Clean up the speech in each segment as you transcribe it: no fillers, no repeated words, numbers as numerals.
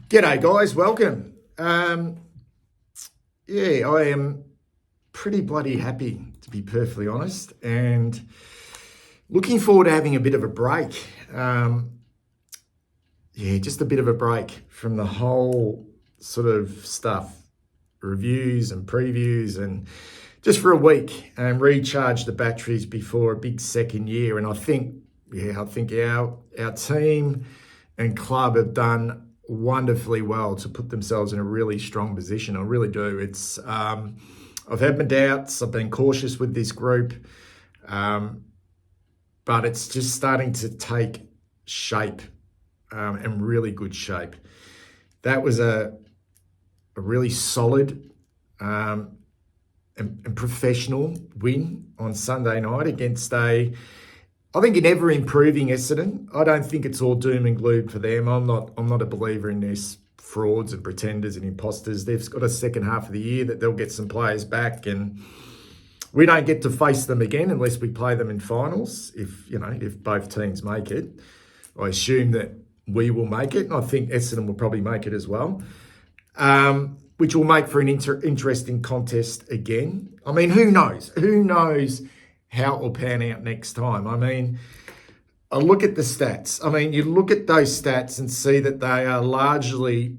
G'day guys, welcome. I am pretty bloody happy to be perfectly honest, and looking forward to having a bit of a break. Just a bit of a break from the whole sort of stuff, reviews and previews, and just for a week and recharge the batteries before a big second year. And I think our team and club have done wonderfully well to put themselves in a really strong position. I really do. I've had my doubts. I've been cautious with this group, but it's just starting to take shape, and really good shape. That was a really solid and professional win on Sunday night against I think an ever-improving Essendon. I don't think it's all doom and gloom for them. I'm not a believer in this frauds and pretenders and imposters. They've got a second half of the year that they'll get some players back, and we don't get to face them again unless we play them in finals. If both teams make it, I assume that we will make it, and I think Essendon will probably make it as well, which will make for an interesting contest again. I mean, who knows? Who knows how it will pan out next time? I mean, I look at the stats. I mean, you look at those stats and see that they are largely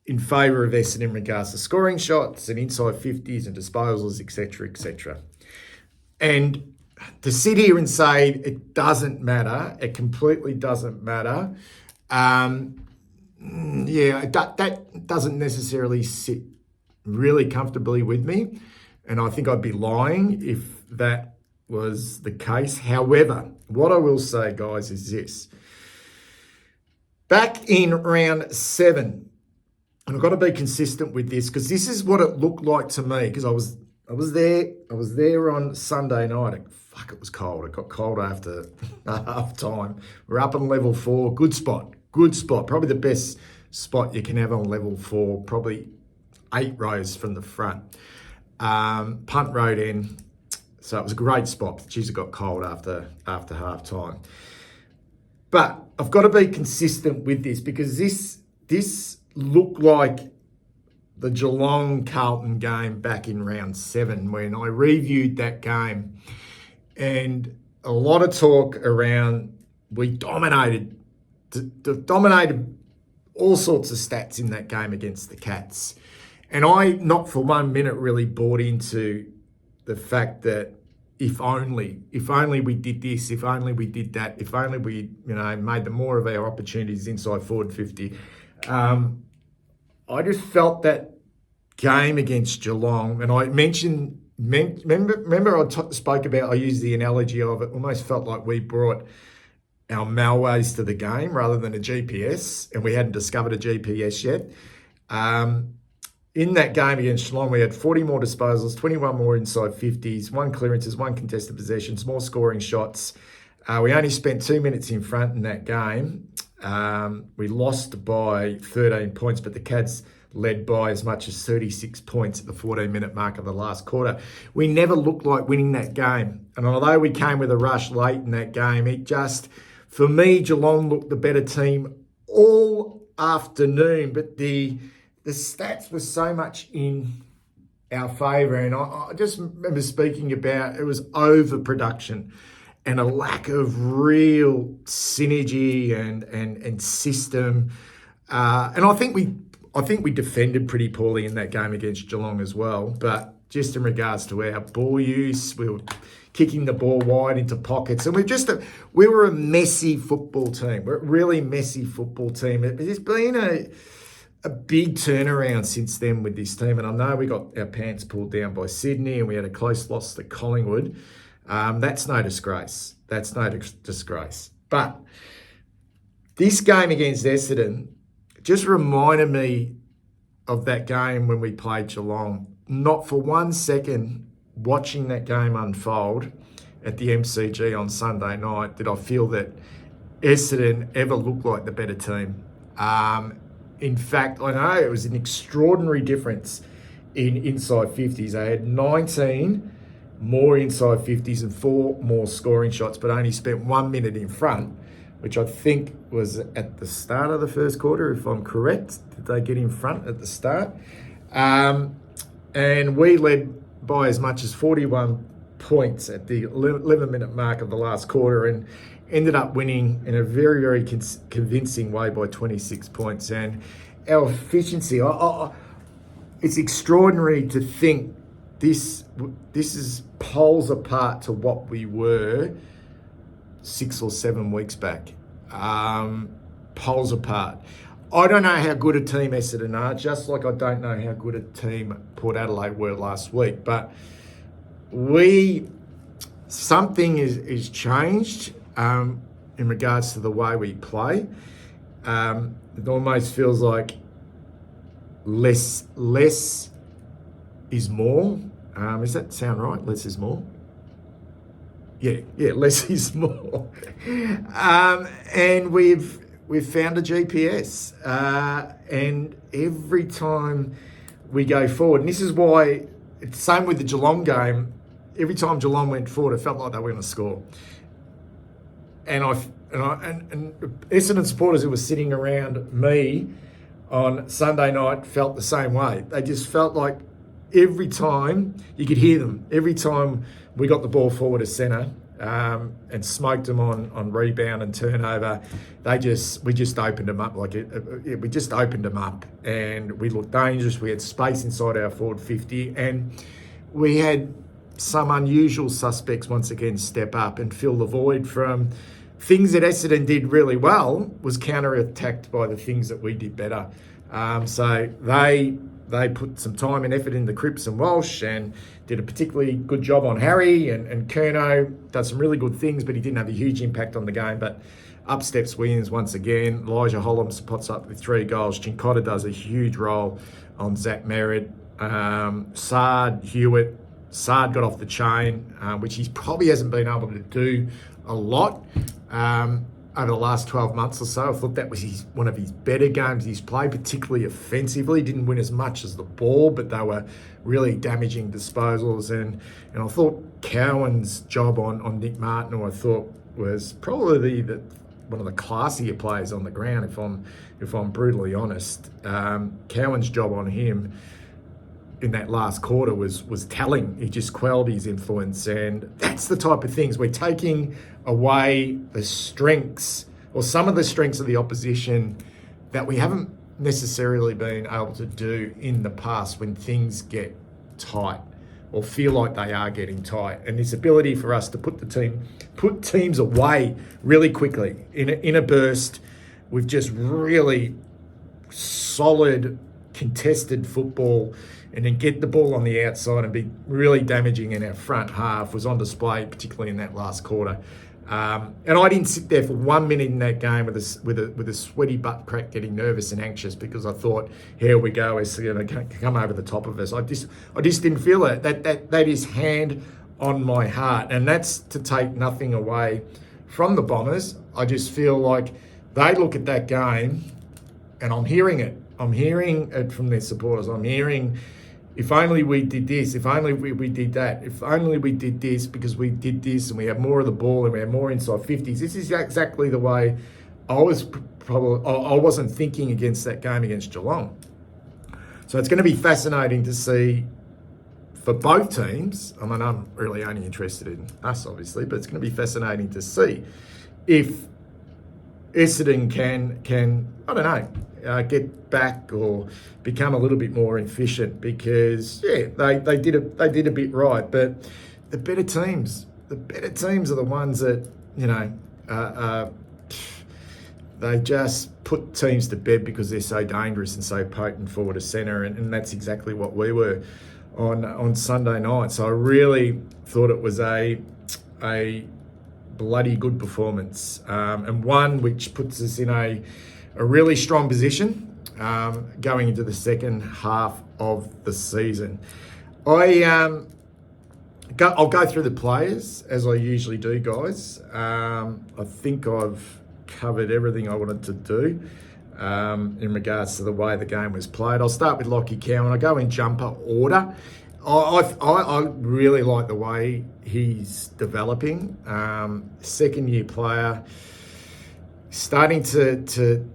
in favour of Essendon in regards to scoring shots and inside 50s and disposals, etc., etc. And to sit here and say it doesn't matter, it completely doesn't matter, that doesn't necessarily sit really comfortably with me. And I think I'd be lying if that was the case. However, what I will say, guys, is this. Back in round 7, and I've got to be consistent with this because this is what it looked like to me, because I was there on Sunday night. It was cold. It got cold after half time. We're up on level 4. Good spot. Probably the best spot you can have on level 4. Probably 8 rows from the front. Punt road end. So it was a great spot. Geez, it got cold after half time. But I've got to be consistent with this because this looked like the Geelong Carlton game back in round 7 when I reviewed that game, and a lot of talk around we dominated all sorts of stats in that game against the Cats. And I, not for 1 minute, really bought into the fact that if only we did this, if only we did that, if only we, made the more of our opportunities inside forward 50. I just felt that game against Geelong, and I remember I spoke about, I used the analogy of it almost felt like we brought our Malways to the game rather than a GPS, and we hadn't discovered a GPS yet. In that game against Geelong, we had 40 more disposals, 21 more inside 50s, 1 clearances, 1 contested possessions, more scoring shots. We only spent 2 minutes in front in that game. We lost by 13 points, but the Cats led by as much as 36 points at the 14-minute mark of the last quarter. We never looked like winning that game. And although we came with a rush late in that game, it just, for me, Geelong looked the better team all afternoon, but the stats were so much in our favour. And I just remember speaking about it was overproduction and a lack of real synergy and system. And I think we defended pretty poorly in that game against Geelong as well. But just in regards to our ball use, we were kicking the ball wide into pockets. And we were a messy football team. We're a really messy football team. It's been a big turnaround since then with this team. And I know we got our pants pulled down by Sydney and we had a close loss to Collingwood. That's no disgrace. But this game against Essendon just reminded me of that game when we played Geelong. Not for 1 second watching that game unfold at the MCG on Sunday night did I feel that Essendon ever looked like the better team. In fact, I know it was an extraordinary difference in inside 50s. They had 19 more inside 50s and 4 more scoring shots, but only spent 1 minute in front which I think was at the start of the first quarter, if I'm correct. Did they get in front at the start? And we led by as much as 41 points at the 11-minute mark of the last quarter and ended up winning in a very, very convincing way by 26 points. And our efficiency, it's extraordinary to think this is poles apart to what we were 6 or 7 weeks back. Poles apart. I don't know how good a team Essendon are, just like I don't know how good a team Port Adelaide were last week. But something is changed in regards to the way we play. It almost feels like less is more. Does that sound right? Less is more? Yeah, less is more. And we've found a GPS. And every time we go forward, and this is why it's the same with the Geelong game, every time Geelong went forward, it felt like they were going to score. And Essendon supporters who were sitting around me on Sunday night felt the same way. They just felt like every time, you could hear them, every time we got the ball forward to centre and smoked them on rebound and turnover, we just opened them up. We just opened them up and we looked dangerous. We had space inside our forward 50 and we had some unusual suspects once again step up and fill the void from things that Essendon did really well was counter-attacked by the things that we did better. So they put some time and effort into Cripps and Walsh and did a particularly good job on Harry and Curnow does some really good things, but he didn't have a huge impact on the game. But up steps Williams once again. Elijah Holland pots up with 3 goals. Chincotta does a huge role on Zach Merritt. Sard, Hewitt. Sard got off the chain, which he probably hasn't been able to do a lot over the last 12 months or so. I thought that was one of his better games he's played, particularly offensively. Didn't win as much as the ball, but they were really damaging disposals. And I thought Cowan's job on Nick Martin, who I thought was probably one of the classier players on the ground, if I'm brutally honest. Cowan's job on him in that last quarter was telling. He just quelled his influence, and that's the type of things. We're taking away the strengths or some of the strengths of the opposition that we haven't necessarily been able to do in the past when things get tight or feel like they are getting tight. And this ability for us to put teams away really quickly in a burst with just really solid contested football, and then get the ball on the outside and be really damaging in our front half was on display, particularly in that last quarter. And I didn't sit there for 1 minute in that game with a sweaty butt crack, getting nervous and anxious because I thought, here we go, it's going to come over the top of us. I just didn't feel it. That is hand on my heart, and that's to take nothing away from the Bombers. I just feel like they look at that game, and I'm hearing it. I'm hearing it from their supporters. I'm hearing, if only we did this, if only we did that, if only we did this because we did this and we have more of the ball and we have more inside 50s. This is exactly the way I wasn't thinking against that game against Geelong. So it's going to be fascinating to see for both teams. I mean, I'm really only interested in us, obviously, but it's going to be fascinating to see if Essendon can I don't know, get back or become a little bit more efficient, because they did a bit right, but the better teams are the ones that they just put teams to bed because they're so dangerous and so potent forward to centre, and that's exactly what we were on Sunday night. So I really thought it was a bloody good performance, and one which puts us in a really strong position going into the second half of the season. I'll go through the players as I usually do, guys. I think I've covered everything I wanted to do in regards to the way the game was played. I'll start with Lockie Cowan. I'll go in jumper order. I really like the way he's developing. Second-year player. starting to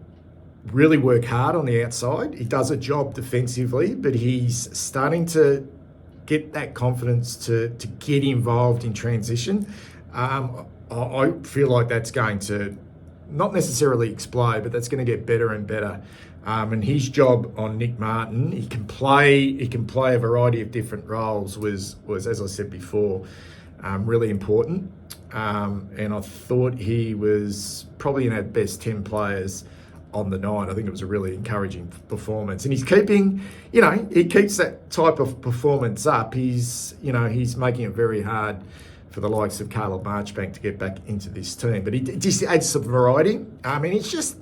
really work hard on the outside. He does a job defensively, but he's starting to get that confidence to get involved in transition. I feel like that's going to not necessarily explode, but that's going to get better and better. And his job on Nick Martin, he can play a variety of different roles, was as I said before, really important. And I thought he was probably in our best 10 players on the night. I think it was a really encouraging performance, and he keeps that type of performance up. He's making it very hard for the likes of Caleb Marchbank to get back into this team, but he just adds some variety. I mean, he's just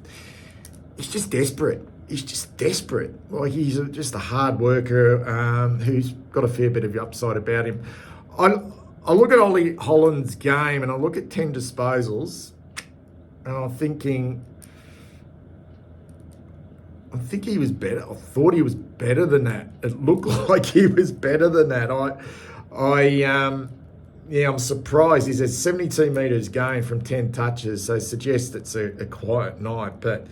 desperate. He's just desperate. Like, he's just a hard worker who's got a fair bit of upside about him. I look at Ollie Holland's game and I look at 10 disposals, and I'm thinking he was better. I thought he was better than that. It looked like he was better than that. I'm surprised. He's at 72 metres gained from 10 touches, so suggests it's a quiet night. But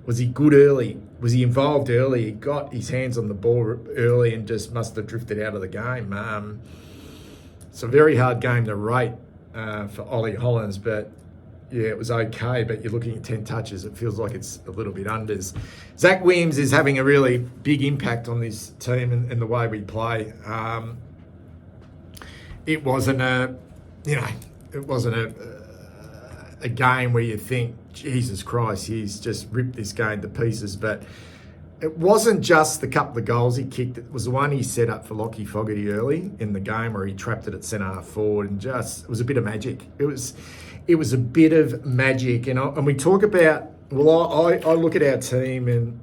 was he good early? Was he involved early? He got his hands on the ball early and just must have drifted out of the game. It's a very hard game to rate for Ollie Hollands, but yeah, it was okay, but you're looking at 10 touches, it feels like it's a little bit unders. Zach Williams is having a really big impact on this team and the way we play. It wasn't a game where you think, Jesus Christ, he's just ripped this game to pieces, but it wasn't just the couple of goals he kicked. It was the one he set up for Lockie Fogarty early in the game where he trapped it at centre half forward, and it was a bit of magic. It was a bit of magic. And we talk about, I look at our team and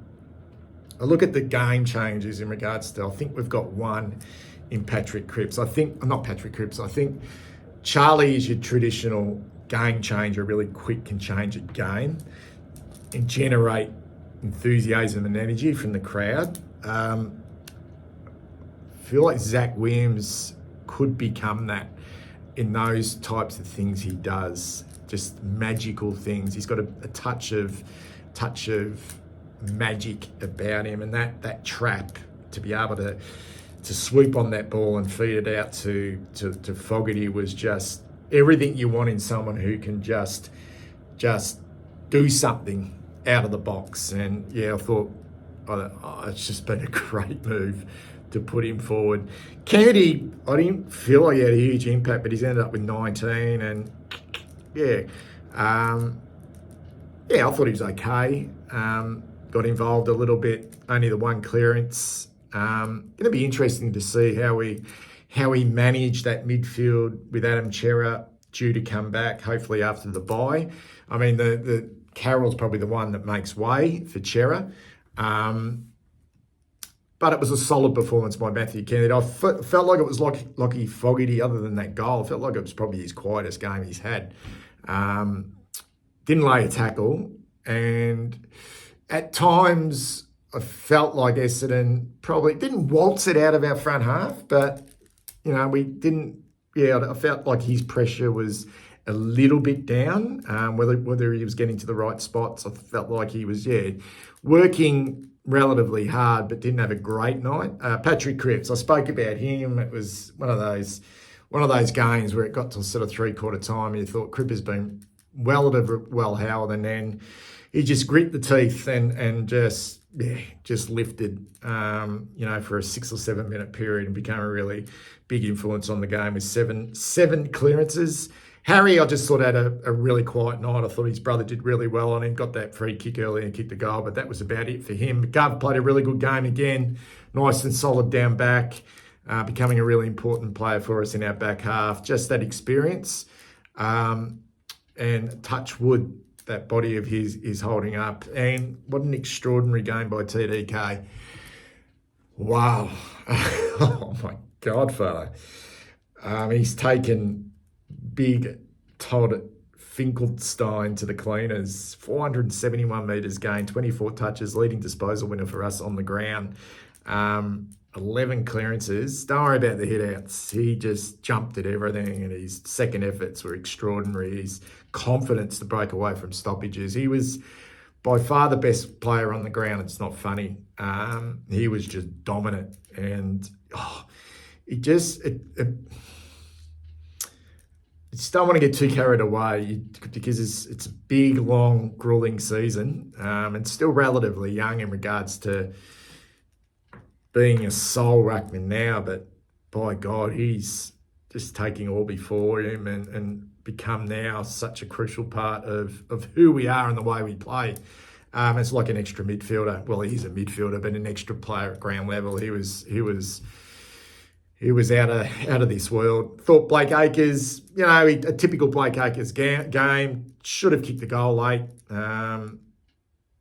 I look at the game changes in regards to, I think we've got one in Patrick Cripps. I think Charlie is your traditional game changer, really quick, can change a game and generate enthusiasm and energy from the crowd. I feel like Zach Williams could become that in those types of things he does, just magical things. He's got a touch of magic about him, and that trap, to be able to swoop on that ball and feed it out to Fogarty, was just everything you want in someone who can just do something out of the box. And yeah, I thought it's just been a great move to put him forward. Kennedy, I didn't feel like he had a huge impact, but he's ended up with 19, and I thought he was okay. Got involved a little bit, only the one clearance. Going to be interesting to see how he managed that midfield with Adam Chera due to come back, hopefully after the bye. I mean, the Carroll's probably the one that makes way for Chera. But it was a solid performance by Matthew Kennedy. I felt like it was Lockie Fogarty, other than that goal. I felt like it was probably his quietest game he's had. Didn't lay a tackle, and at times I felt like Essendon probably didn't waltz it out of our front half, but we didn't. Yeah, I felt like his pressure was a little bit down. Whether he was getting to the right spots, I felt like he was working relatively hard, but didn't have a great night. Patrick Cripps, I spoke about him. It was one of those games where it got to sort of 3/4 time and you thought Cripps has been well held, and then he just grit the teeth and just lifted, for a 6 or 7 minute period, and became a really big influence on the game with seven clearances. Harry, I just thought had a really quiet night. I thought his brother did really well on him, got that free kick early and kicked the goal, but that was about it for him. Gov played a really good game again, nice and solid down back, becoming a really important player for us in our back half. Just that experience, and touch wood, that body of his is holding up. And what an extraordinary game by TDK. Wow. Oh my God, fella. He's taken big Todd Finkelstein to the cleaners. 471 metres gained, 24 touches, leading disposal winner for us on the ground. 11 clearances. Don't worry about the hit-outs. He just jumped at everything, and his second efforts were extraordinary. His confidence to break away from stoppages. He was by far the best player on the ground. It's not funny. He was just dominant, and it just just don't want to get too carried away because it's a big, long, grueling season, and still relatively young in regards to being a sole ruckman now. But by God, he's just taking all before him and become now such a crucial part of who we are and the way we play. It's like an extra midfielder. Well, he's a midfielder, but an extra player at ground level. He was out of this world. Thought Blake Acres, a typical Blake Acres game, should have kicked the goal late. I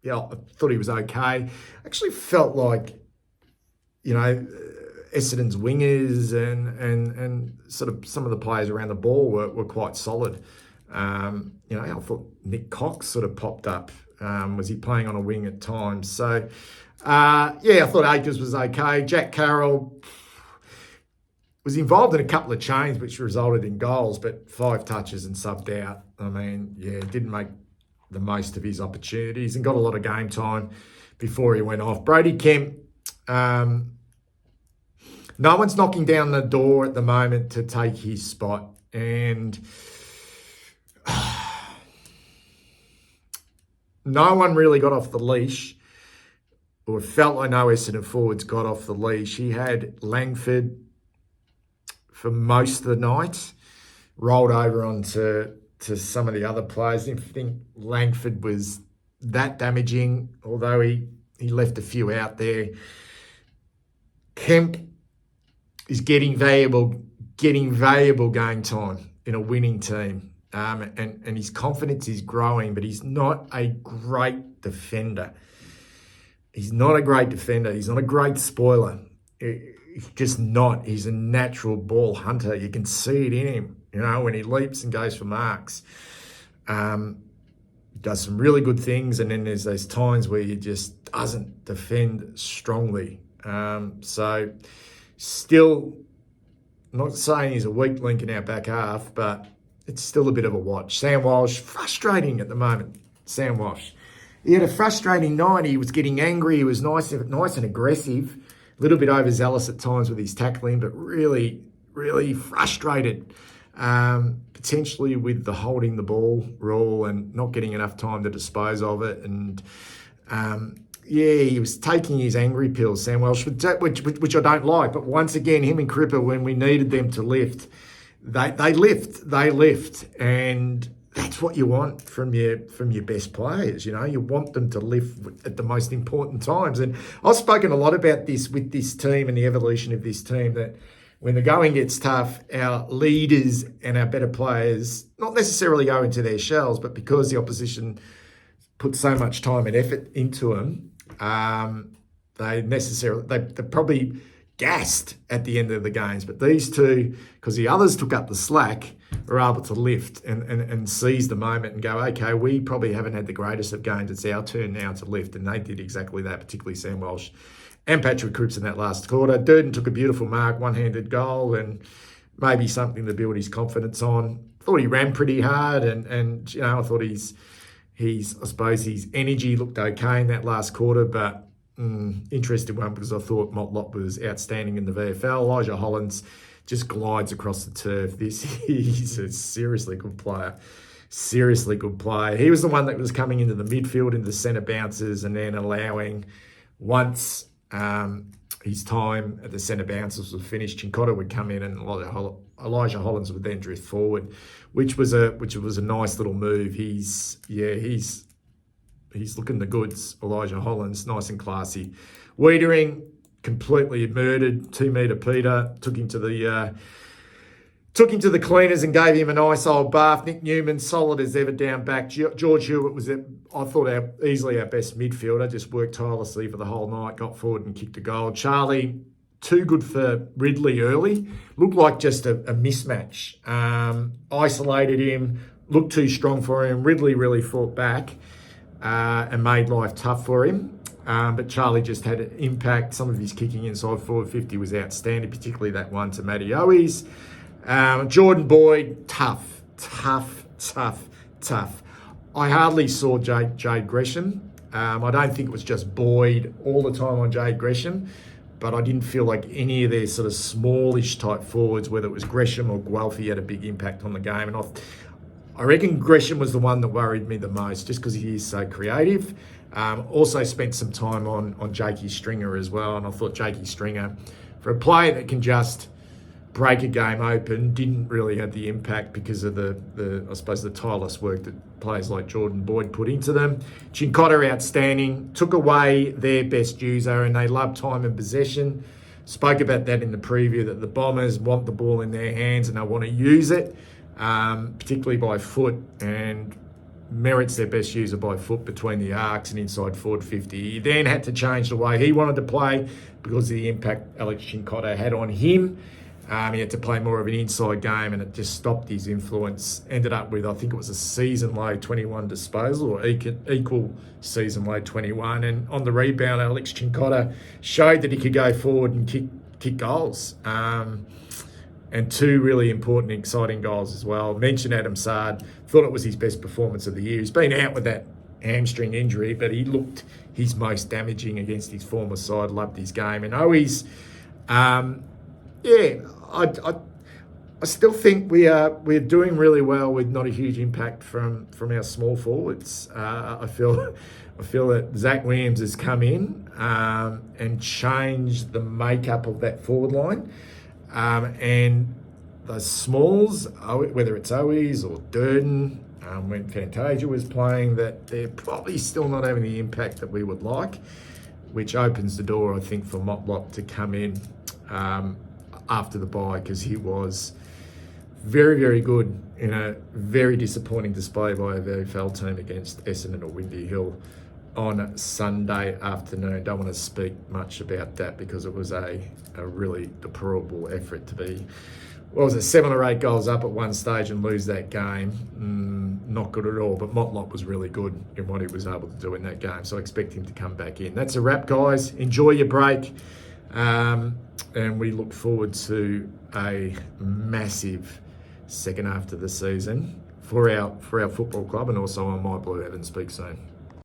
thought he was okay. Actually felt like, Essendon's wingers and sort of some of the players around the ball were quite solid. I thought Nick Cox sort of popped up. Was he playing on a wing at times? So, I thought Acres was okay. Jack Carroll was involved in a couple of changes which resulted in goals, but 5 touches and subbed out. I mean, didn't make the most of his opportunities and got a lot of game time before he went off. Brody Kemp, no one's knocking down the door at the moment to take his spot. And no one really got off the leash, or felt like no Essendon forwards got off the leash. He had Langford for most of the night, rolled over onto some of the other players. I didn't think Langford was that damaging, although he left a few out there. Kemp is getting valuable game time in a winning team. And his confidence is growing, but he's not a great defender. He's not a great spoiler. He's just not. He's a natural ball hunter. You can see it in him, when he leaps and goes for marks. Does some really good things, and then there's those times where he just doesn't defend strongly. So still not saying he's a weak link in our back half, but it's still a bit of a watch. Sam Walsh, frustrating at the moment. Sam Walsh. He had a frustrating night. He was getting angry. He was nice and aggressive. A little bit overzealous at times with his tackling, but really, really frustrated. Potentially with the holding the ball rule and not getting enough time to dispose of it. And he was taking his angry pills, Sam Welsh, which I don't like. But once again, him and Cripper, when we needed them to lift, they lift. And that's what you want from your best players. You want them to lift at the most important times. And I've spoken a lot about this with this team and the evolution of this team, that when the going gets tough, our leaders and our better players not necessarily go into their shells, but because the opposition put so much time and effort into them, they're probably gassed at the end of the games. But these two, because the others took up the slack, are able to lift and seize the moment and go, okay, we probably haven't had the greatest of games. It's our turn now to lift. And they did exactly that, particularly Sam Walsh and Patrick Cripps in that last quarter. Durden took a beautiful mark, one-handed goal, and maybe something to build his confidence on. Thought he ran pretty hard, and I thought I suppose his energy looked okay in that last quarter, but interesting one, because I thought Motlop was outstanding in the VFL. Elijah Hollins just glides across the turf. He's a seriously good player. He was the one that was coming into the midfield, into the centre bounces, and then allowing, once his time at the centre bounces was finished, Chincotta would come in and Elijah Hollins would then drift forward, which was a nice little move. He's looking the goods, Elijah Hollins, nice and classy. Wiedering, completely murdered, 2 metre Peter, took him to the cleaners and gave him a nice old bath. Nick Newman, solid as ever down back. George Hewitt was, I thought, easily our best midfielder, just worked tirelessly for the whole night, got forward and kicked a goal. Charlie, too good for Ridley early. Looked like just a mismatch. Isolated him, looked too strong for him. Ridley really fought back and made life tough for him. but Charlie just had an impact. Some of his kicking inside forward 50 was outstanding, particularly that one to Matty Owies. Jordan Boyd, tough. I hardly saw Jade Gresham. I don't think it was just Boyd all the time on Jade Gresham, but I didn't feel like any of their sort of smallish type forwards, whether it was Gresham or Guelphy, had a big impact on the game. And I reckon Gresham was the one that worried me the most, just because he is so creative. Also spent some time on Jakey Stringer as well, and I thought Jakey Stringer, for a player that can just break a game open, didn't really have the impact because of the I suppose the tireless work that players like Jordan Boyd put into them. Chincotta outstanding, took away their best user, and they love time and possession. Spoke about that in the preview, that the Bombers want the ball in their hands and they want to use it, particularly by foot, and Merritt's their best user by foot between the arcs and inside forward 50. He then had to change the way he wanted to play because of the impact Alex Chincotta had on him. He had to play more of an inside game, and it just stopped his influence. Ended up with, I think it was a season-low 21 disposal, or equal season-low 21. And on the rebound, Alex Chincotta showed that he could go forward and kick goals. And two really important, exciting goals as well. Mentioned Adam Sard. Thought it was his best performance of the year. He's been out with that hamstring injury, but he looked his most damaging against his former side. Loved his game. And Owies, I still think we're doing really well with not a huge impact from our small forwards. I feel that Zach Williams has come in and changed the makeup of that forward line, and the smalls, whether it's Owies or Durden, when Fantasia was playing, that they're probably still not having the impact that we would like, which opens the door, I think, for Motlop to come in after the bye, because he was very, very good in a very disappointing display by a VFL team against Essendon or Windy Hill on Sunday afternoon. Don't want to speak much about that because it was a really deplorable effort to be, what was it, 7 or 8 goals up at one stage and lose that game. Not good at all, but Motlop was really good in what he was able to do in that game, so I expect him to come back in. That's a wrap, guys. Enjoy your break. And we look forward to a massive second half of the season for our football club, and also on My Blue Heaven. Speak soon.